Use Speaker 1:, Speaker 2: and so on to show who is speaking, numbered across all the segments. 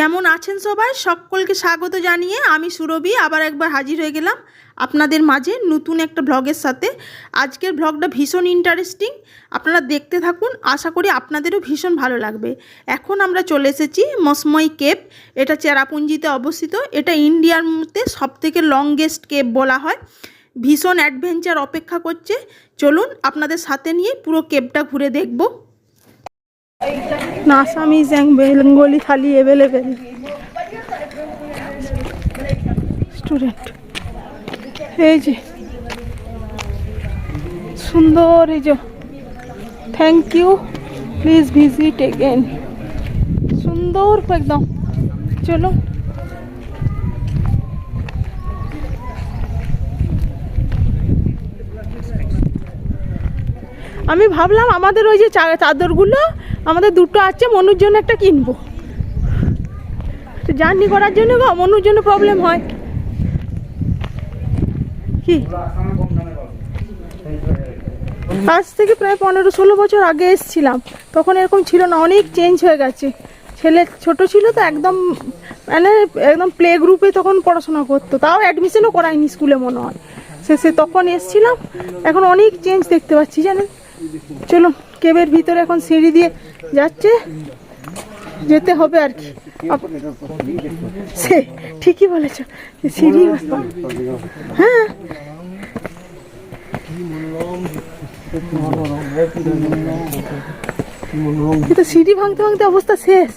Speaker 1: কেমন আছেন সবাই? সকলকে স্বাগত জানিয়ে আমি সুরভি আবার একবার হাজির হয়ে গেলাম আপনাদের মাঝে নতুন একটা ব্লগের সাথে। আজকের ব্লগটা ভীষণ ইন্টারেস্টিং, আপনারা দেখতে থাকুন, আশা করি আপনাদেরও ভীষণ ভালো লাগবে। এখন আমরা চলে এসেছি মসময় কেভ। এটা চেরাপুঞ্জিতে অবস্থিত। এটা ইন্ডিয়ার মধ্যে সবথেকে লংগেস্ট কেভ বলা হয়। ভীষণ অ্যাডভেঞ্চার অপেক্ষা করছে। চলুন আপনাদের সাথে নিয়ে পুরো কেভটা ঘুরে দেখব। Assamese and Bengali thali available. Student, এই যে সুন্দর, এই যে thank you, please visit again. সুন্দর একদম। চলো আমি ভাবলাম আমাদের ওই যে চাদরগুলো আমাদের দুটো আছে, মনুর জন্য একটা কিনবো। জার্নি করার জন্য গো, মনুর জন্য প্রবলেম হয় কি। আজ থেকে প্রায় 15-16 বছর আগে এসেছিলাম, তখন এরকম ছিল না, অনেক চেঞ্জ হয়ে গেছে। ছেলে ছোট ছিল তো, একদম মানে একদম প্লে গ্রুপে তখন পড়াশোনা করতো, তাও অ্যাডমিশনও করায়নি স্কুলে মনে হয়। সে তখন এসেছিলাম, এখন অনেক চেঞ্জ দেখতে পাচ্ছি জানেন। চলুন কেবের ভিতরে এখন সিঁড়ি দিয়ে যাচ্ছে, যেতে হবে আর কি। সে ঠিকই বলেছ, সিঁড়ি। হ্যাঁ, কিন্তু সিঁড়ি ভাঙতে ভাঙতে অবস্থা শেষ।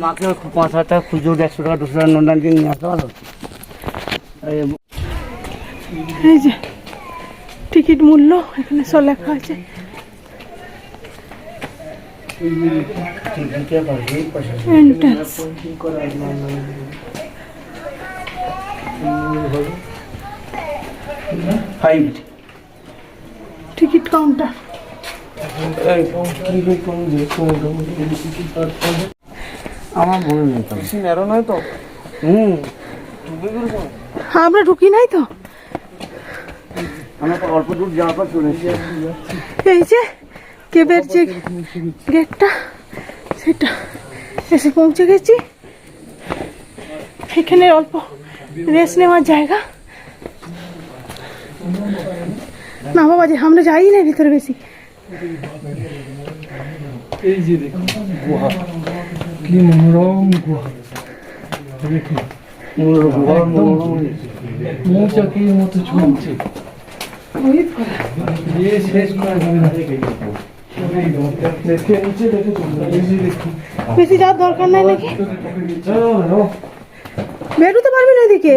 Speaker 2: মাকে 5,000 টাকা খুঁজো, 150 টাকা 200 টাকা নোট দিয়ে নিয়ে আসতে পারো।
Speaker 1: এই যে টিকিট মূল্য এখানে সব লেখা আছে। Entrance ticket counter.
Speaker 2: আমার মনে নেই তো,
Speaker 3: ন্যারো নয় তো।
Speaker 1: আমরা ঢুকি নাই তো।
Speaker 2: আমরা অল্প দূর যাওয়ার পর চলে এসেছি।
Speaker 1: এই যে কেবের যে গেটটা, সেটা এসে পৌঁছে গেছি। এখানে অল্প রেস্ট নেওয়ার জায়গা। না বাবা, যে আমরা যাই না ভিতরে বেশি।
Speaker 3: এই যে দেখুন গুহা, কি মনোরম গুহা। দেখুন মৌচাকের মতো চলছে। শেষ করা যাবে না। দেখে নিচে দেখে
Speaker 1: বেশি যাওয়ার দরকার নাই নাকি? বেরোতে পারবি না এদিকে?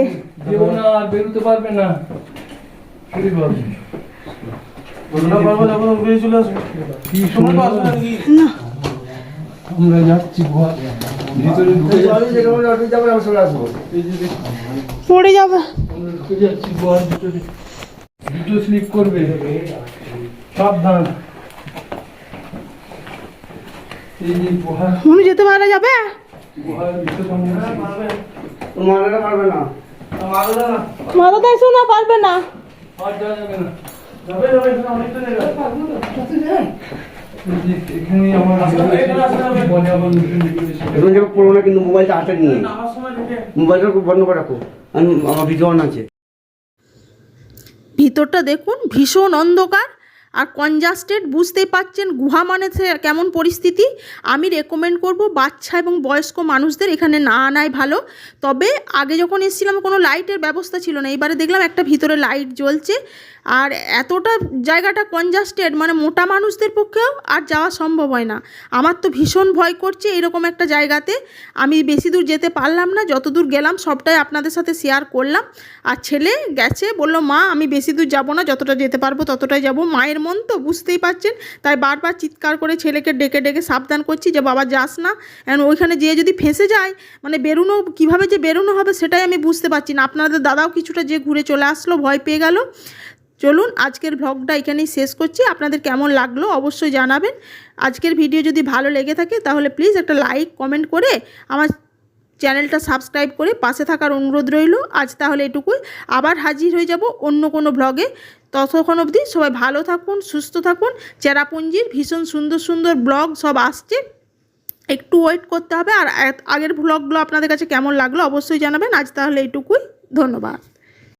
Speaker 3: বেরোতে পারবে না। আমরা যাচ্ছি গুহা ভিতরে,
Speaker 1: পড়ে যাবে।
Speaker 3: ঢুকে যাচ্ছি গুহার ভিতরে। দুটো স্লিপ করবে, সাবধান। এই যে গুহা,
Speaker 1: মনে যেতে পারা যাবে?
Speaker 3: গুহার ভিতরে
Speaker 2: পারবে না,
Speaker 1: মাথা দেয় শোনা পারবে না।
Speaker 3: আর যাওয়া যাবে না। এখানে আমার
Speaker 2: পড়বো না, কিন্তু মোবাইলটা হাতে নিয়ে মোবাইলটা খুব বন্ধ করে রাখো, আমার ভিডিও অন আছে।
Speaker 1: ভিতরটা দেখুন, ভীষণ অন্ধকার আর কনজাস্টেড, বুঝতেই পাচ্ছেন গুহা মানে কেমন পরিস্থিতি। আমি রেকমেন্ড করব বাচ্চা এবং বয়স্ক মানুষদের এখানে না আনাই ভালো। তবে আগে যখন এসেছিলাম কোনো লাইটের ব্যবস্থা ছিল না, এবারে দেখলাম একটা ভিতরে লাইট জ্বলছে। আর এতটা জায়গাটা কনজাস্টেড, মানে মোটা মানুষদের পক্ষেও আর যাওয়া সম্ভব হয় না। আমার তো ভীষণ ভয় করছে এরকম একটা জায়গাতে। আমি বেশি দূর যেতে পারলাম না, যত দূর গেলাম সবটাই আপনাদের সাথে শেয়ার করলাম। আর ছেলে গেছে, বললো মা আমি বেশি দূর যাব না, যতটা যেতে পারবো ততটাই যাব। মায়ের মন তো বুঝতেই পারছেন, তাই বারবার চিৎকার করে ছেলেকে ডেকে ডেকে সাবধান করছি যে বাবা যাস না। এখন ওইখানে যেয়ে যদি ফেঁসে যায়, মানে বেরোনো কীভাবে যে বেরোনো হবে সেটাই আমি বুঝতে পারছি না। আপনাদের দাদাও কিছুটা যে ঘুরে চলে আসলো, ভয় পেয়ে গেল। চলুন আজকের ব্লগটা এখানেই শেষ করছি। আপনাদের কেমন লাগলো অবশ্যই জানাবেন। আজকের ভিডিও যদি ভালো লেগে থাকে তাহলে প্লিজ একটা লাইক কমেন্ট করে আমার চ্যানেলটা সাবস্ক্রাইব করে পাশে থাকার অনুরোধ রইল। আজ তাহলে এটুকুই, আবার হাজির হয়ে যাব অন্য কোনো ব্লগে। ততক্ষণ অবধি সবাই ভালো থাকুন, সুস্থ থাকুন। চেরাপুঞ্জির ভীষণ সুন্দর সুন্দর ব্লগ সব আসছে, একটু ওয়েট করতে হবে। আর আগের ব্লগগুলো আপনাদের কাছে কেমন লাগলো অবশ্যই জানাবেন। আজ তাহলে এইটুকুই, ধন্যবাদ।